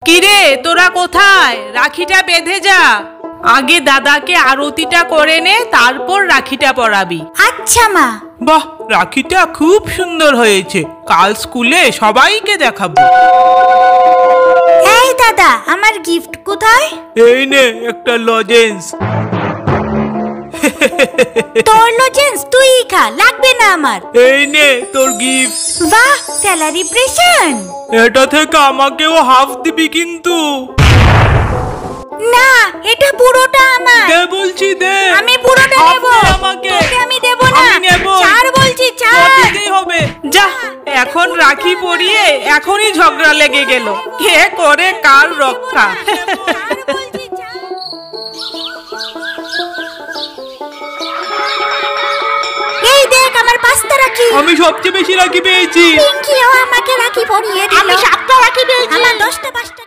কিরে তোরা কোথায়? রাখিটা বেঁধে যা। আগে দাদাকে আরতিটা করে নে, তারপর রাখিটা পরাবি। আচ্ছা মা। বাহ, রাখিটা খুব সুন্দর হয়েছে, কাল স্কুলে সবাইকে দেখাবো। এই দাদা, আমার গিফট কোথায়? এই নে একটা লজেন্স। তোর লজেন্স তুই খা, লাগবে না আমার। এই নে তোর গিফট। বাহ, সেলিব্রেশন। এটা থেকে আমাকেও হাফ দিবি কিন্তু। না, এটা পুরোটা আমার। দে বলছি দে। আমি পুরোটা নেব। আমাকে তোকে আমি দেব না। আমি নেব। ছাড় বলছি, ছাড়। দিতেই হবে। যা, এখন রাখি পরিয়ে এখনই ঝগড়া লেগে গেল, কে করে কার রক্ষা। ছাড় বলছি, ছাড়। এই দেখ আমার 5টা রাখি। আমি সবচেয়ে বেশি রাখি পেয়েছি। পিঙ্কিও আমাকে রাখি পরিয়ে দিল। আমি 7টা রাখি পেয়েছি। আমার 10টা 5টা।